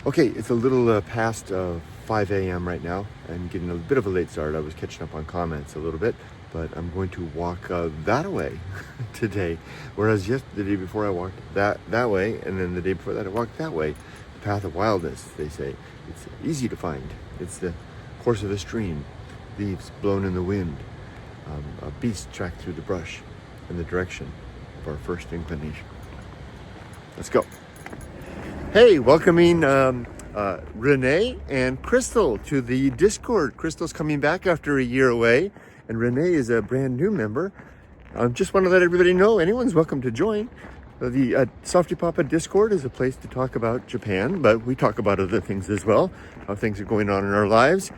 Okay, it's a little past 5 a.m. right now. I'm getting a bit of a late start. I was catching up on comments a little bit, but I'm going to walk that way today. Whereas the day before I walked that way, and then the day before that I walked that way. The path of wildness, they say. It's easy to find. It's the course of a stream, leaves blown in the wind, a beast tracked through the brush in the direction of our first inclination. Let's go. Hey, welcoming Renee and Crystal to the Discord. Crystal's coming back after a year away, and Renee is a brand new member. Just want to let everybody know, anyone's welcome to join. The softypapa Discord is a place to talk about Japan, but we talk about other things as well, how things are going on in our lives.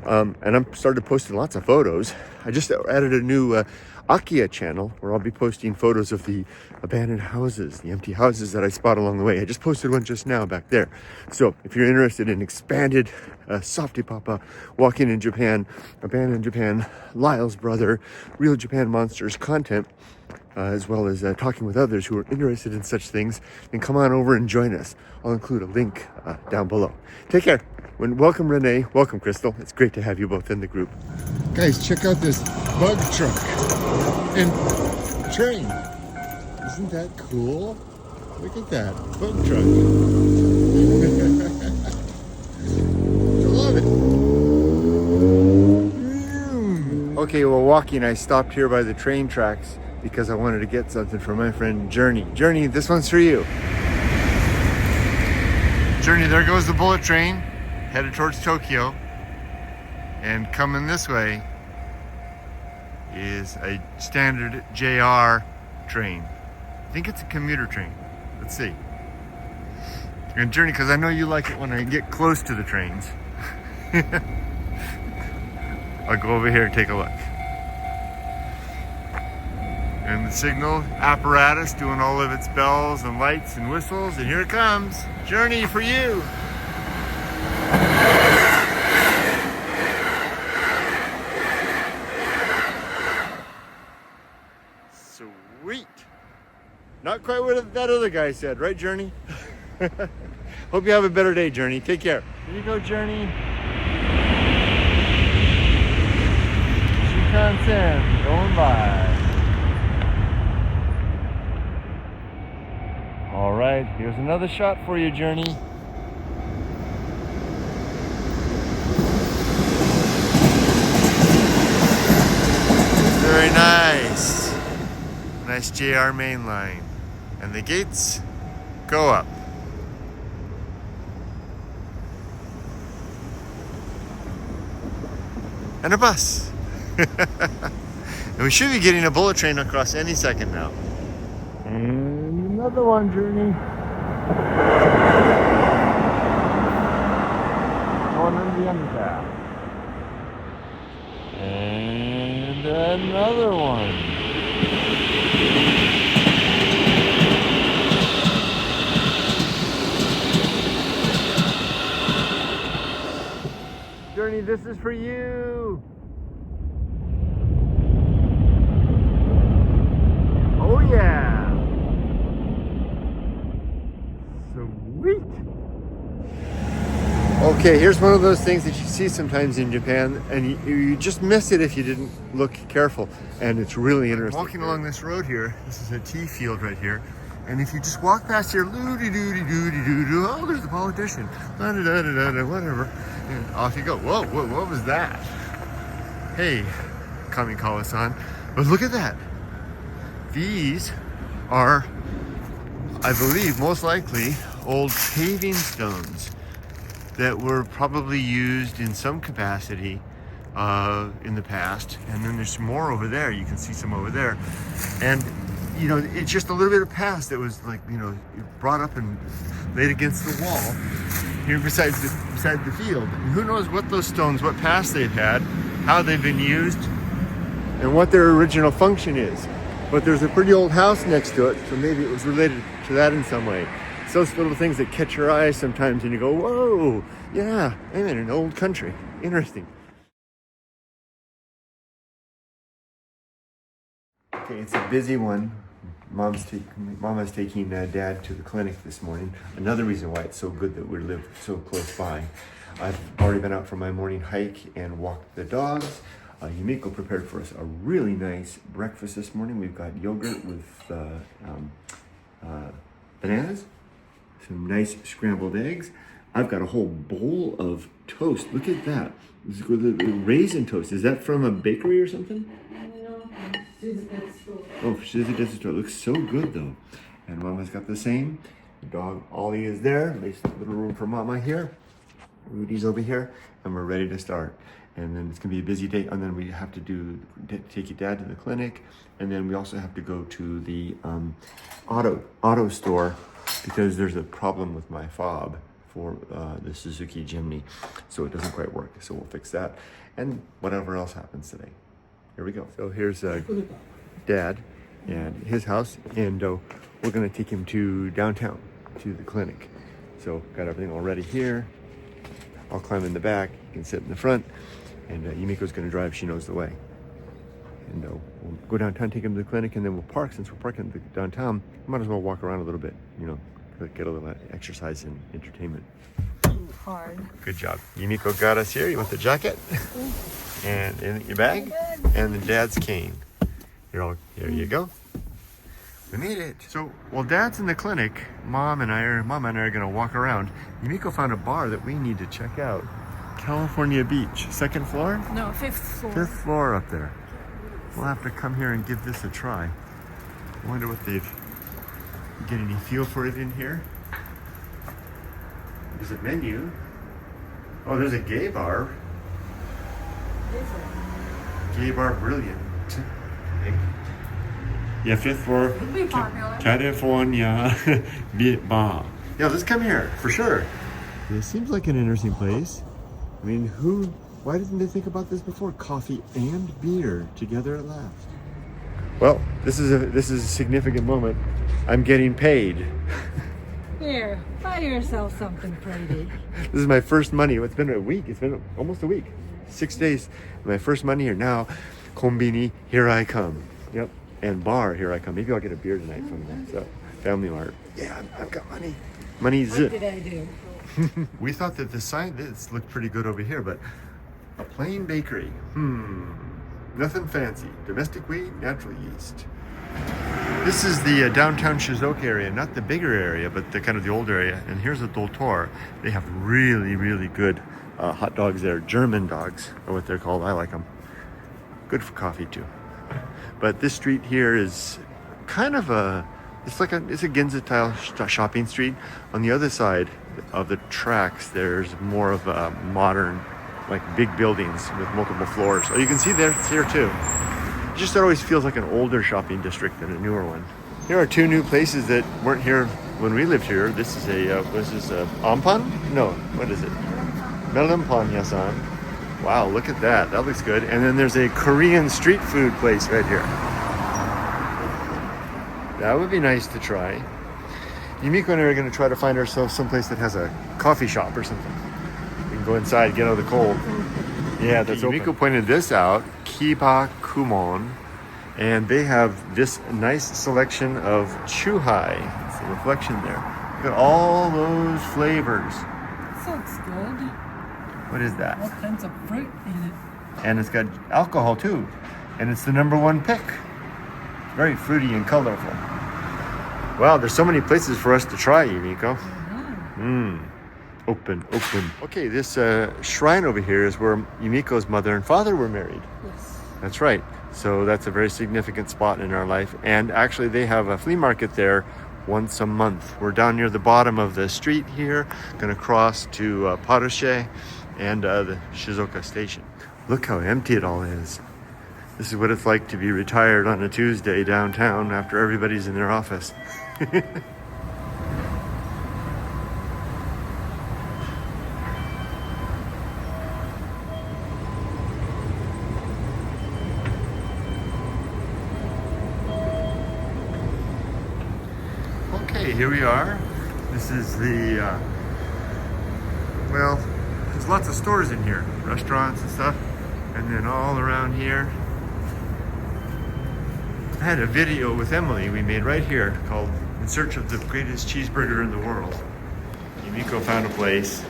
And I'm started posting lots of photos. I just added a new Akia channel where I'll be posting photos of the abandoned houses, the empty houses that I spot along the way. I just posted one just now back there. So if you're interested in expanded softypapa walking in Japan, abandoned Japan, Lyle's brother, real Japan monsters content, as well as talking with others who are interested in such things, then come on over and join us. I'll include a link down below. Take care. Welcome Renee, welcome Crystal. It's great to have you both in the group. Guys, check out this bug truck and train. Isn't that cool? Look at that bug truck. I love it. Okay, well, walking, I stopped here by the train tracks because I wanted to get something for my friend Journey. Journey, this one's for you. Journey, there goes the bullet train, headed towards Tokyo. And coming this way is a standard JR train. I think it's a commuter train. Let's see. And Journey, because I know you like it when I get close to the trains. I'll go over here and take a look. And the signal apparatus doing all of its bells and lights and whistles, and here it comes. Journey for you. Sweet. Not quite what that other guy said, right, Journey? Hope you have a better day, Journey. Take care. Here you go, Journey. Shinkansen going by. All right, here's another shot for you, Journey. Very nice. Nice JR main line. And the gates go up. And a bus. And we should be getting a bullet train across any second now. And another one, Journey. Going under the underpass. And another one. Journey, this is for you. Oh yeah. Sweet. Okay, here's one of those things that you see sometimes in Japan, and you just miss it if you didn't look careful, and it's really interesting. Walking along this road here, this is a tea field right here, and if you just walk past here, oh, there's the politician, whatever, and off you go. Whoa, what was that? Hey, Kami Kawa-san, but look at that. These are, I believe, most likely old paving stones that were probably used in some capacity in the past. And then there's more over there. You can see some over there. And, you know, it's just a little bit of past that was like, you know, brought up and laid against the wall here beside the field. And who knows what those stones, what past they've had, how they've been used, and what their original function is. But there's a pretty old house next to it, so maybe it was related to that in some way. It's those little things that catch your eye sometimes and you go, whoa, yeah, I'm in an old country. Interesting. Okay, it's a busy one. Mama's taking Dad to the clinic this morning. Another reason why it's so good that we live so close by. I've already been out for my morning hike and walked the dogs. Yumiko prepared for us a really nice breakfast this morning. We've got yogurt with bananas, some nice scrambled eggs. I've got a whole bowl of toast. Look at that. This is the raisin toast. Is that from a bakery or something? Oh, Shizuoka store. It looks so good though. And Mama's got the same. The dog Ollie is there. Nice little room for Mama here. Rudy's over here, and we're ready to start. And then it's gonna be a busy day. And then we have to take your dad to the clinic, and then we also have to go to the auto store because there's a problem with my fob for the Suzuki Jimny, so it doesn't quite work. So we'll fix that, and whatever else happens today. Here we go. So here's Dad and his house, and we're gonna take him to downtown to the clinic. So got everything all ready here. I'll climb in the back, you can sit in the front, and Yumiko's gonna drive, she knows the way. And we'll go downtown, take him to the clinic, and then we'll park. Since we're parking downtown, might as well walk around a little bit, you know, get a little exercise and entertainment. Hard. Good job. Yumiko got us here. You want the jacket? And in your bag? And the Dad's cane. Here you go. We made it. So while Dad's in the clinic, Mama and I are gonna walk around. Yumiko found a bar that we need to check out. California Beach, 2nd floor? No, 5th floor. 5th floor up there. We'll have to come here and give this a try. I wonder what get any feel for it in here? There's a menu. Oh, there's a gay bar. Is it? Gay bar brilliant. Yeah, 5th floor. It'd be popular. California Bar. Yeah, let's come here for sure. This seems like an interesting place. I mean, why didn't they think about this before? Coffee and beer together at last. Well, this is a significant moment. I'm getting paid. Here, buy yourself something pretty. This is my first money. It's been a week. It's been almost a week. 6 days. My first money here. Now, Konbini, here I come. Yep. And bar, here I come. Maybe I'll get a beer tonight from them. So, Family Mart. Yeah, I've got money. Money's What did I do? We thought that this looked pretty good over here, but a plain bakery. Nothing fancy. Domestic wheat, natural yeast. This is the downtown Shizuoka area, not the bigger area, but the kind of the old area. And here's a Dotor. They have really, really good hot dogs there. German dogs are what they're called. I like them. Good for coffee too. But this street here is kind of it's a Ginza style shopping street. On the other side of the tracks, there's more of a modern, like big buildings with multiple floors. Oh, you can see it's here too. It just always feels like an older shopping district than a newer one. Here are 2 new places that weren't here when we lived here. This is a Ampan? No, what is it? Melampan Yasan. Wow, look at that. That looks good. And then there's a Korean street food place right here. That would be nice to try. Yumiko and I are going to try to find ourselves someplace that has a coffee shop or something. We can go inside, get out of the cold. Yeah, that's open. Yumiko pointed this out, Kiba Kumon, and they have this nice selection of chuhai. It's a reflection there. Look at all those flavors. This looks good. What is that? All kinds of fruit in it. And it's got alcohol too. And it's the #1 pick. Very fruity and colorful. Wow, there's so many places for us to try, Yumiko. Open. Okay, this shrine over here is where Yumiko's mother and father were married. Yes. That's right. So that's a very significant spot in our life. And actually they have a flea market there once a month. We're down near the bottom of the street here, gonna cross to Parushe and the Shizuoka station. Look how empty it all is. This is what it's like to be retired on a Tuesday downtown after everybody's in their office. Okay, here we are. This is well, there's lots of stores in here, restaurants and stuff. And then all around here, I had a video with Emily we made right here called In Search of the Greatest Cheeseburger in the World. Yumiko found a place.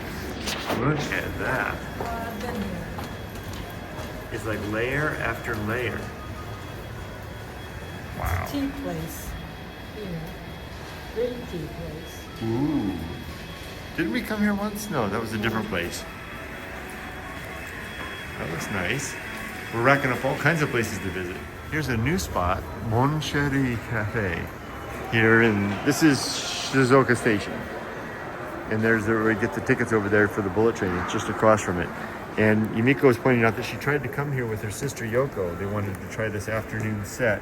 Look at that. It's like layer after layer. Wow. Tea place. Yeah. Green tea place. Ooh. Didn't we come here once? No, that was a different place. That looks nice. We're racking up all kinds of places to visit. Here's a new spot, Mon Chéri Cafe. This is Shizuoka Station. And there's where we get the tickets over there for the bullet train. It's just across from it. And Yumiko was pointing out that she tried to come here with her sister Yoko. They wanted to try this afternoon set.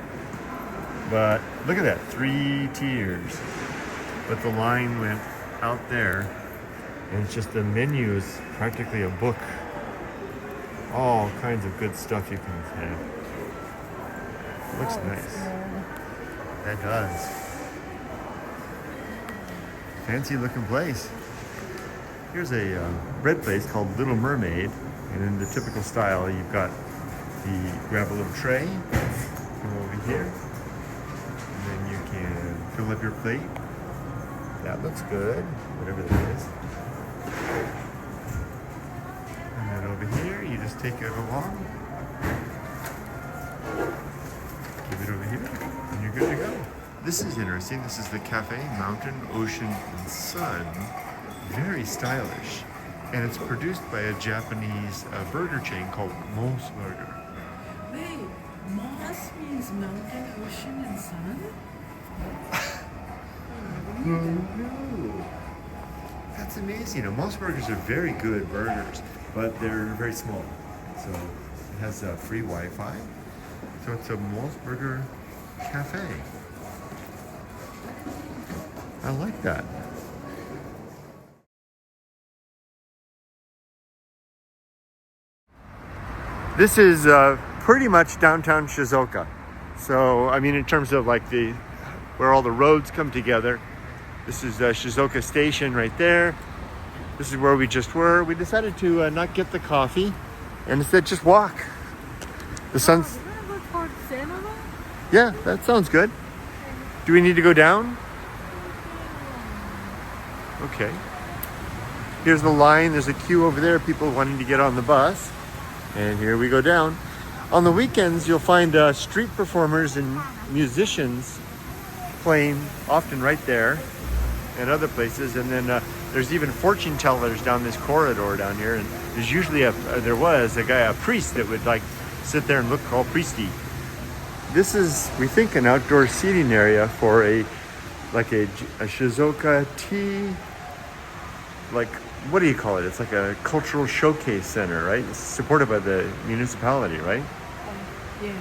But look at that, 3 tiers. But the line went out there. And it's just the menu is practically a book. All kinds of good stuff you can have. Looks nice. That does. Fancy looking place. Here's a bread place called Little Mermaid. And in the typical style, you've got grab a little tray, come over here, and then you can fill up your plate. That looks good, whatever that is. And then over here, you just take it along. Give it over here, and you're good to go. This is interesting. This is the Cafe Mountain, Ocean, and Sun. Very stylish. And it's produced by a Japanese burger chain called Moss Burger. Wait, Moss means mountain, ocean, and sun? No. That's amazing. Now, Moss Burgers are very good burgers, but they're very small. So it has free Wi-Fi. So it's a Moss Burger Cafe. I like that. This is pretty much downtown Shizuoka. So, I mean, in terms of like where all the roads come together, this is Shizuoka Station right there. This is where we just were. We decided to not get the coffee and instead just walk. The sun's... We're gonna go towards Senova? Yeah, that sounds good. Do we need to go down? Okay. Here's the line. There's a queue over there, people wanting to get on the bus. And here we go down. On the weekends, you'll find street performers and musicians playing, often right there, and other places. And then there's even fortune tellers down this corridor down here. And there's usually a priest that would like sit there and look all priesty. This is, we think, an outdoor seating area for a Shizuoka tea, like, what do you call it? It's like a cultural showcase center, right? It's supported by the municipality, right? Yeah.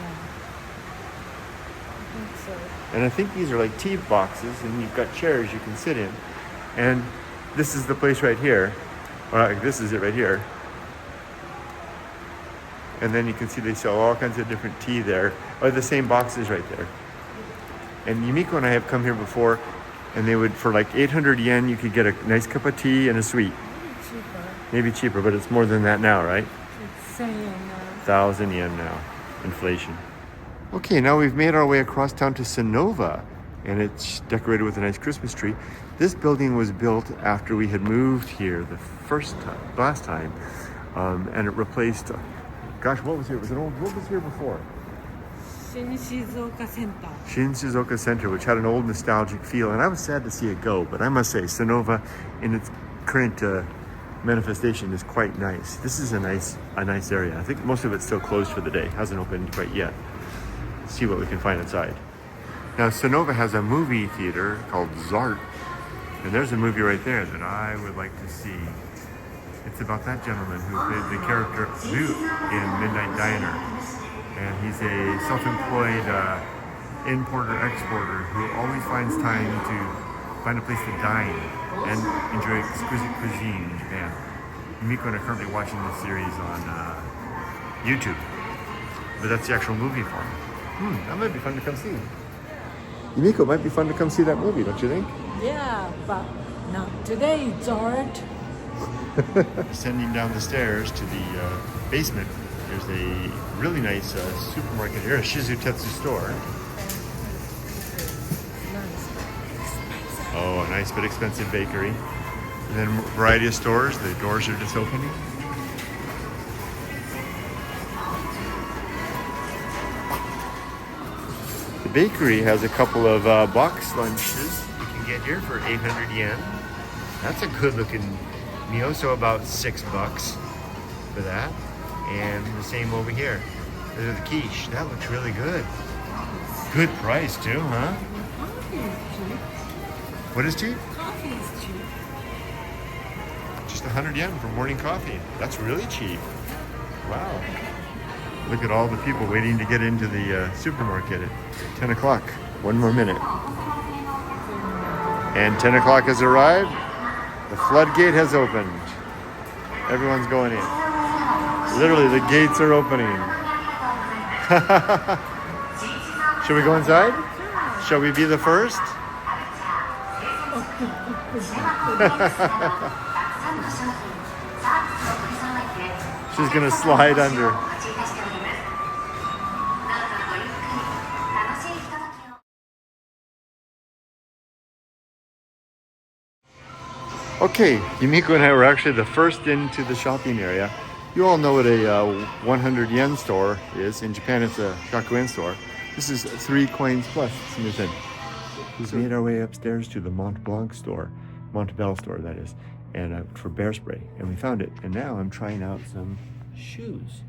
I think so. And I think these are like tea boxes, and you've got chairs you can sit in. And this is the place right here. This is it right here. And then you can see they sell all kinds of different tea there. Or the same boxes right there. And Yumiko and I have come here before, and they would, for like 800 yen, you could get a nice cup of tea and a sweet. Maybe cheaper, but it's more than that now, right? It's saying 1,000 yen now, inflation. Okay, now we've made our way across town to Senova, and it's decorated with a nice Christmas tree. This building was built after we had moved here last time, and it replaced, gosh, what was here? What was here before? Shin Shizuoka Center. Shin Shizuoka Center, which had an old nostalgic feel, and I was sad to see it go, but I must say, Senova, in its current manifestation, is quite nice. This is a nice area. I think most of it's still closed for the day. Hasn't opened quite yet. Let's see what we can find inside. Now, Senova has a movie theater called Zart, and there's a movie right there that I would like to see. It's about that gentleman who played the character Lu in Midnight Diner, and he's a self-employed importer-exporter who always finds time to find a place to dine and enjoy exquisite cuisine in Japan. Yumiko and I are currently watching this series on YouTube, but that's the actual movie form. That might be fun to come see. Yumiko, it might be fun to come see that movie, don't you think? Yeah, but not today, George. Descending down the stairs to the basement, there's a really nice supermarket here, a Shizutetsu store. Oh, a nice but expensive bakery. And then a variety of stores. The doors are just opening. The bakery has a couple of box lunches you can get here for 800 yen. That's a good looking meal, so about $6 for that. And the same over here. There's the quiche. That looks really good. Good price too, huh? Coffee is cheap. What is cheap? Coffee is cheap. Just 100 yen for morning coffee. That's really cheap. Wow. Look at all the people waiting to get into the supermarket at 10 o'clock. One more minute. And 10 o'clock has arrived. The floodgate has opened. Everyone's going in. Literally, the gates are opening. Shall we go inside? Shall we be the first? She's gonna slide under. Okay, Yumiko and I were actually the first into the shopping area. You all know what a 100 yen store is. In Japan, it's a 100 yen store. This is 3 coins plus. We've made our way upstairs to the Mont Blanc store, Bell store, that is, and for bear spray. And we found it. And now I'm trying out some shoes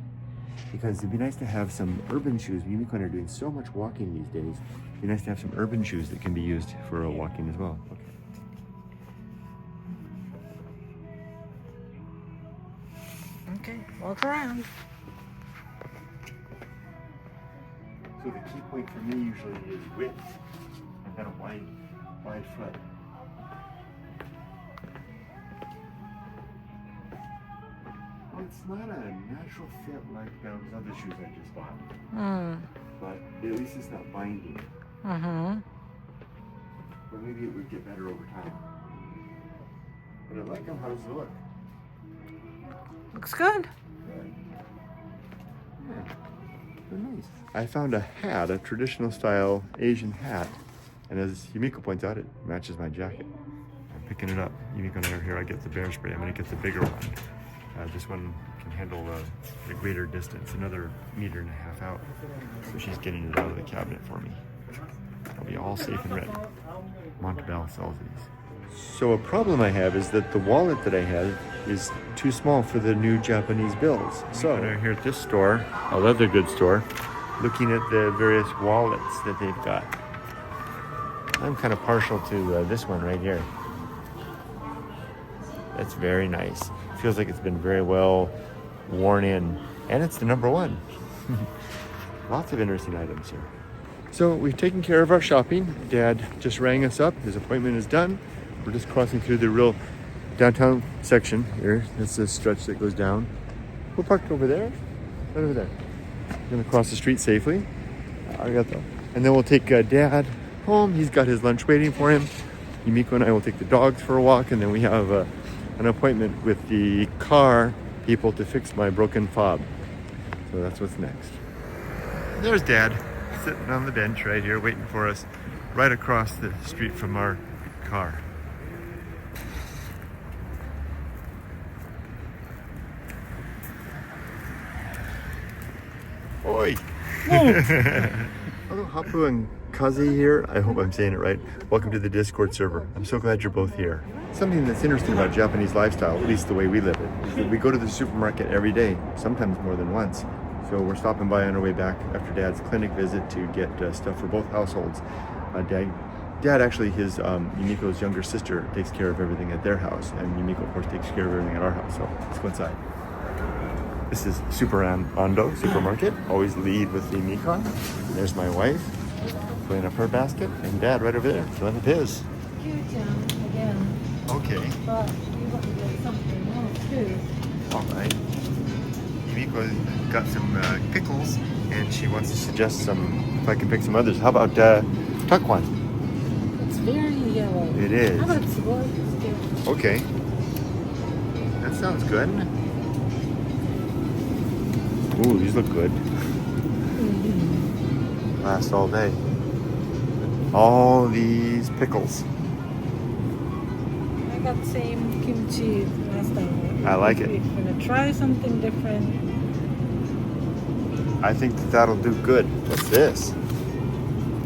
because it'd be nice to have some urban shoes. Yumiko and I are doing so much walking these days. It'd be nice to have some urban shoes that can be used for walking as well. Okay. Okay, walk around. So the key point for me usually is width. I've got a wide foot. Well, it's not a natural fit like those other shoes I just bought. But at least it's not binding. But maybe it would get better over time. But I like them. How does it look? Looks good. Yeah, they're nice. I found a hat, a traditional style Asian hat, and as Yumiko points out, it matches my jacket. I'm picking it up. Yumiko and I are here. I get the bear spray. I'm going to get the bigger one. This one can handle the greater distance, another 1.5 meters out. So she's getting it out of the cabinet for me. I'll be all safe and ready. Mont Bell sells these. So a problem I have is that the wallet that I have is too small for the new Japanese bills. So I'm here at this store, a leather goods store, looking at the various wallets that they've got. I'm kind of partial to this one right here. That's very nice. Feels like it's been very well worn in, and it's the #1. Lots of interesting items here. So we've taken care of our shopping. Dad just rang us up. His appointment is done. We're just crossing through the real downtown section here. That's the stretch that goes down. We're parked over there, right over there. We're gonna cross the street safely. And then we'll take Dad home. He's got his lunch waiting for him. Yumiko and I will take the dogs for a walk, and then we have an appointment with the car people to fix my broken fob. So that's what's next. There's Dad, sitting on the bench right here, waiting for us, right across the street from our car. Oi! Hello, Hapu and Kazi here. I hope I'm saying it right. Welcome to the Discord server. I'm so glad you're both here. Something that's interesting about Japanese lifestyle, at least the way we live it, is that we go to the supermarket every day, sometimes more than once. So we're stopping by on our way back after Dad's clinic visit to get stuff for both households. Dad actually, his Yumiko's younger sister takes care of everything at their house, and Yumiko, of course, takes care of everything at our house. So let's go inside. This is Super Ando Supermarket. Always lead with the Nikon. There's my wife filling up her basket, and Dad right over there filling up his. Again. Okay. But you want to get something else too. All right. Yumiko got some pickles, and she wants to suggest if I can pick some others. How about Tuckwan? It's very yellow. It is. How about scorpions? Okay. That sounds good. Ooh, these look good. Last all day. All these pickles. that same kimchi last time. I like it. We're gonna try something different. I think that'll do good. What's this?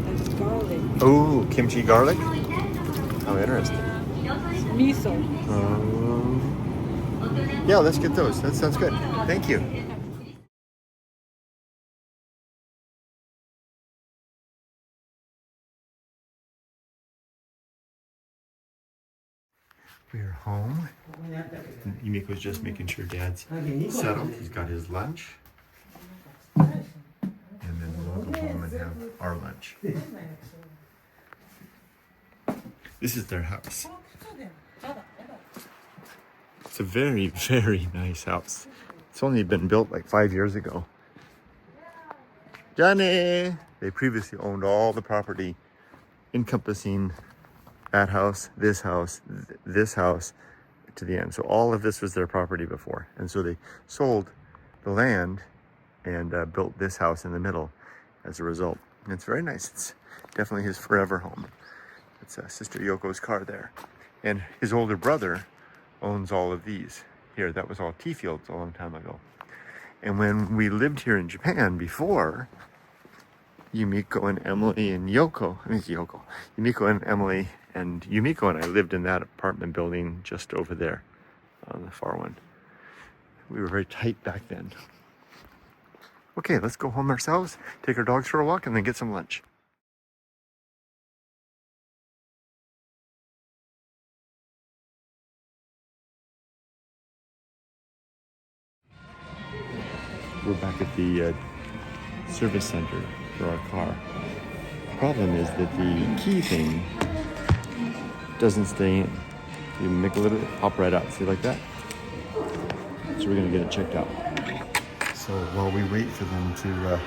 That's garlic. Oh, kimchi garlic? Oh, interesting. Miso. Yeah, let's get those. That sounds good. Thank you. We're home. Yumiko's just making sure Dad's settled. He's got his lunch. And then we'll go home and have our lunch. This is their house. It's a very, very nice house. It's only been built like 5 years ago. Johnny! They previously owned all the property encompassing that house, this house to the end. So all of this was their property before. And so they sold the land and built this house in the middle as a result. And it's very nice. It's definitely his forever home. It's Sister Yoko's car there. And his older brother owns all of these. Here, that was all tea fields a long time ago. And when we lived here in Japan before, Yumiko and Emily and Yumiko and Emily and Yumiko and I lived in that apartment building just over there on the far one. We were very tight back then. Okay, let's go home ourselves, take our dogs for a walk, and then get some lunch. We're back at the service center for our car. The problem is that the key thing doesn't stay in. You make a little, pop right out. See, like that? So we're gonna get it checked out. So while we wait for them to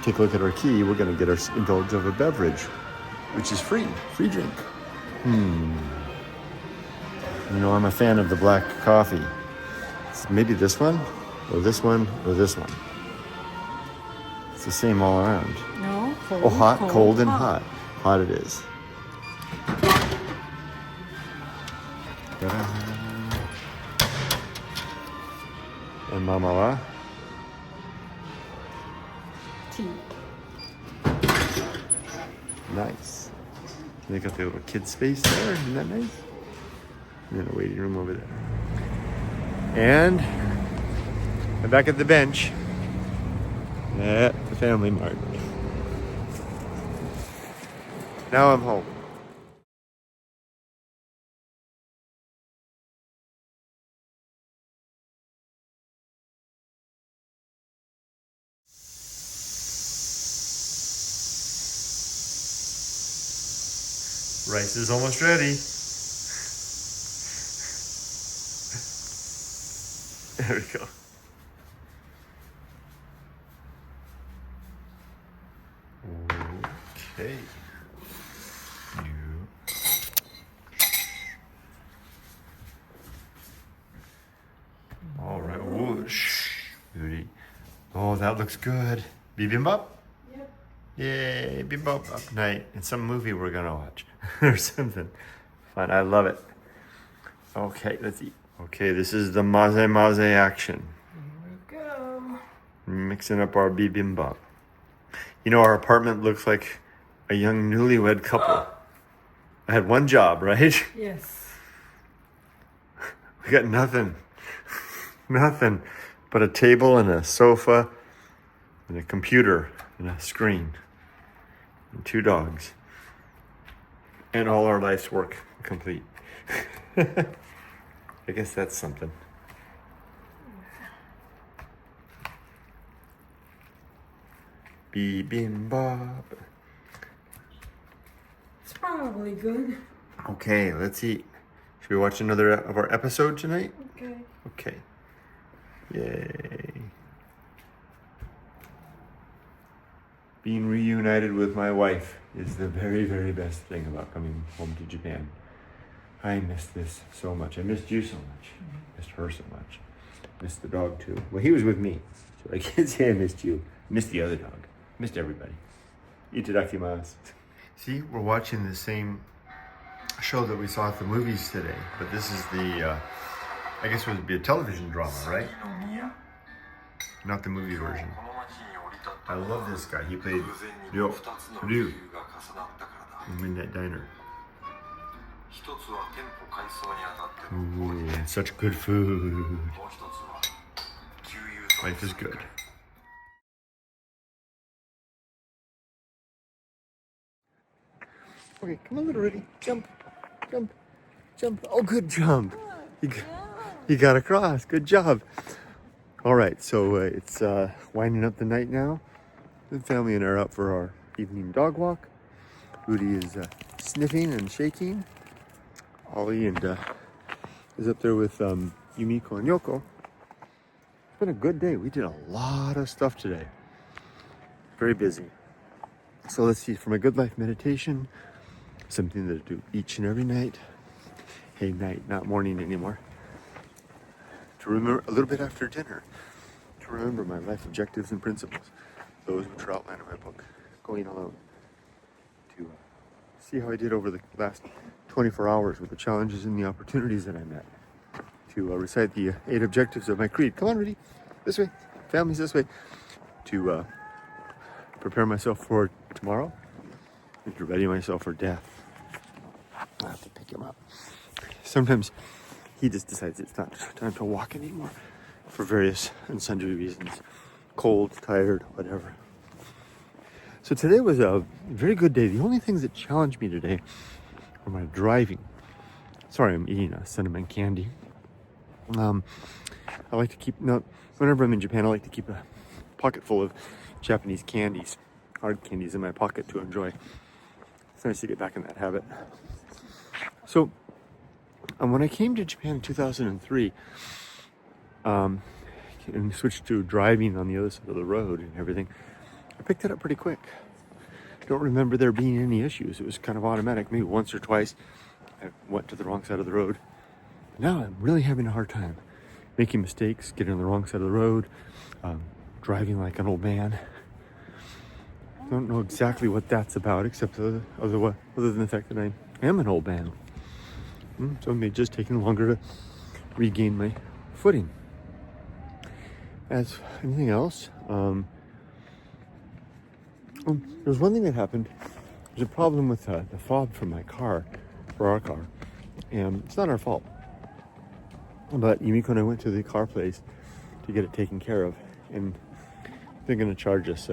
take a look at our key, we're gonna get our indulge of a beverage, which is free drink. You know, I'm a fan of the black coffee. It's maybe this one, or this one, or this one. It's the same all around. No, cold, Oh, hot, cold, and hot. Hot it is. Ta-da. And Mama wa? Tea. Nice. They got the little kid space there. Isn't that nice? And then a waiting room over there. And I'm back at the bench at the Family Mart. Now I'm home. Rice is almost ready. There we go. Okay. All right. Whoosh. Beauty. Oh, that looks good. Bibimbap? Yep. Yay, bibimbap up night. It's some movie we're gonna watch or something. Fun. I love it. Okay, let's eat. Okay, this is the maze action. Here we go. Mixing up our bibimbap. You know, our apartment looks like a young newlywed couple. I had one job, right? Yes. We got nothing. Nothing but a table and a sofa and a computer and a screen and 2 dogs. And all our life's work complete. I guess that's something. Bibimbap. It's probably good. Okay, let's eat. Should we watch another of our episode tonight? Okay. Okay. Yay. Being reunited with my wife is the very, very best thing about coming home to Japan. I missed this so much. I missed you so much. Missed her so much. Missed the dog too. Well, he was with me, so I can't say I missed you. Missed the other dog. Missed everybody. Itadakimasu. See, we're watching the same show that we saw at the movies today, but this is the, I guess it would be a television drama, right? Not the movie version. I love this guy. He played Ryu in Midnight Diner. Ooh, such good food. Life is good. Okay, come on, little Rudy. Jump, jump, jump. Oh, good jump. You got across. Good job. All right, so it's winding up the night now. The family and I are out for our evening dog walk. Rudy is sniffing and shaking. Ollie and is up there with Yumiko and Yoko. It's been a good day. We did a lot of stuff today. Very busy. So let's see, for my good life meditation, something that I do each and every night. Hey, night, not morning anymore. To remember a little bit after dinner, to remember my life objectives and principles, those which are outlined in my book, Going Alone. To see how I did over the last 24 hours with the challenges and the opportunities that I met. To recite the 8 objectives of my creed. Come on, Rudy, this way. Family's this way. To prepare myself for tomorrow and to ready myself for death. I have to pick him up. Sometimes he just decides it's not time to walk anymore for various and sundry reasons. Cold, tired, whatever. So today was a very good day. The only things that challenged me today were my driving. Sorry, I'm eating a cinnamon candy. I like to keep, whenever I'm in Japan, I like to keep a pocket full of Japanese candies, hard candies in my pocket to enjoy. It's nice to get back in that habit. So, when I came to Japan in 2003, and switched to driving on the other side of the road and everything, I picked it up pretty quick. I don't remember there being any issues. It was kind of automatic. Maybe once or twice I went to the wrong side of the road. Now I'm really having a hard time making mistakes, getting on the wrong side of the road, driving like an old man. I don't know exactly what that's about, except other than the fact that I am an old man. So it may just taking longer to regain my footing. As anything else, there was one thing that happened. There's a problem with the fob for my car, for our car, and it's not our fault. But Yumiko and I went to the car place to get it taken care of, and they're going to charge us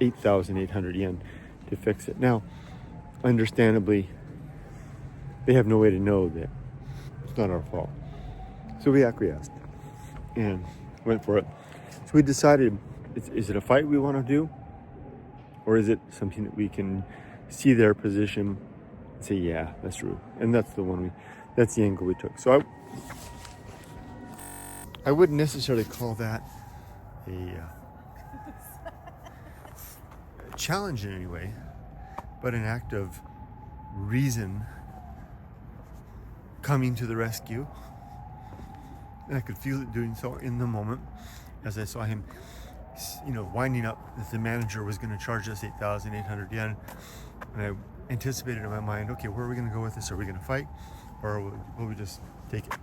8,800 yen to fix it. Now, understandably, they have no way to know that it's not our fault. So we acquiesced and went for it. So we decided, is it a fight we want to do? Or is it something that we can see their position and say, yeah, that's true. And that's that's the angle we took. So I wouldn't necessarily call that a challenge in any way, but an act of reason coming to the rescue. And I could feel it doing so in the moment as I saw him, winding up that the manager was going to charge us 8,800 yen. And I anticipated in my mind, okay, where are we going to go with this? Are we going to fight, or will we just take it?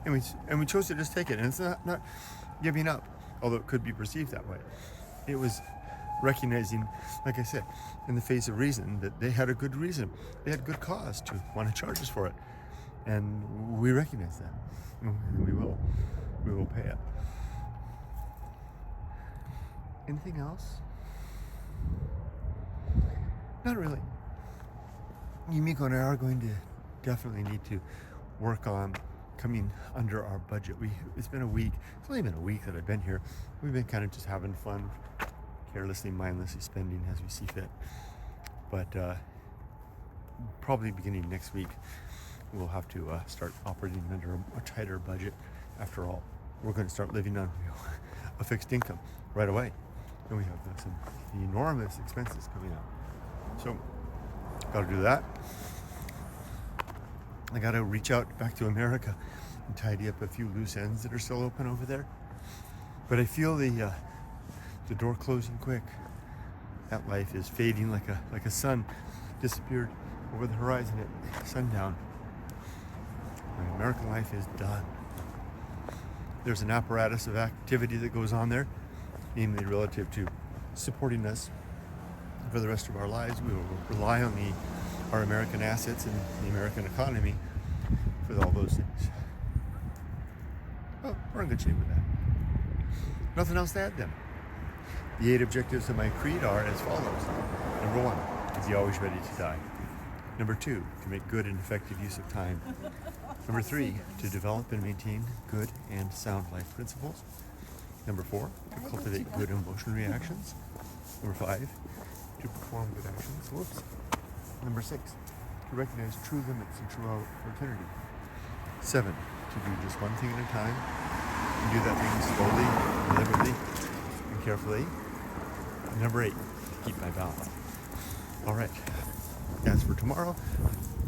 And we chose to just take it. And it's not giving up, although it could be perceived that way. It was recognizing, like I said, in the face of reason, that they had a good reason. They had good cause to want to charge us for it. And we recognize that. And we will pay it. Anything else? Not really. Yumiko and I are going to definitely need to work on coming under our budget. It's been a week. It's only been a week that I've been here. We've been kind of just having fun, carelessly, mindlessly spending as we see fit. But probably beginning next week, we'll have to start operating under a tighter budget. After all, we're going to start living on a fixed income right away. And we have some enormous expenses coming up. So, got to do that. I got to reach out back to America and tidy up a few loose ends that are still open over there. But I feel the door closing quick. That life is fading like a sun disappeared over the horizon at sundown. My American life is done. There's an apparatus of activity that goes on there, namely relative to supporting us for the rest of our lives. We will rely on our American assets and the American economy for all those things. Well, we're in good shape with that. Nothing else to add then. The 8 objectives of my creed are as follows. Number 1, to be always ready to die. Number 2, to make good and effective use of time. Number 3, to develop and maintain good and sound life principles. Number 4, to cultivate good emotional reactions. Number 5, to perform good actions. Number 6, to recognize true limits and true opportunity. 7, to do just one thing at a time, and do that thing slowly, deliberately, and carefully. And number 8, to keep my balance. All right. As for tomorrow,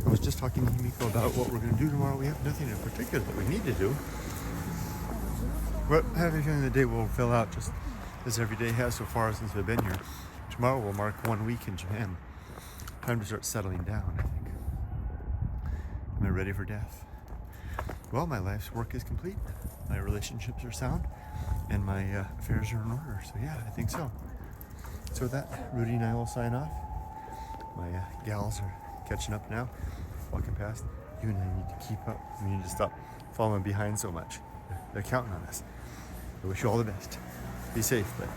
I was just talking to Yumiko about what we're going to do tomorrow. We have nothing in particular that we need to do. But I have a feeling the day will fill out just as every day has so far since we've been here. Tomorrow will mark 1 week in Japan. Time to start settling down, I think. Am I ready for death? Well, my life's work is complete. My relationships are sound. And my affairs are in order. So yeah, I think so. So with that, Rudy and I will sign off. My gals are catching up now, walking past. You and I need to keep up. We need to stop falling behind so much. They're counting on us. I wish you all the best. Be safe, but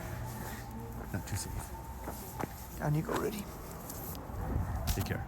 not too safe. Down you go, Rudy. Take care.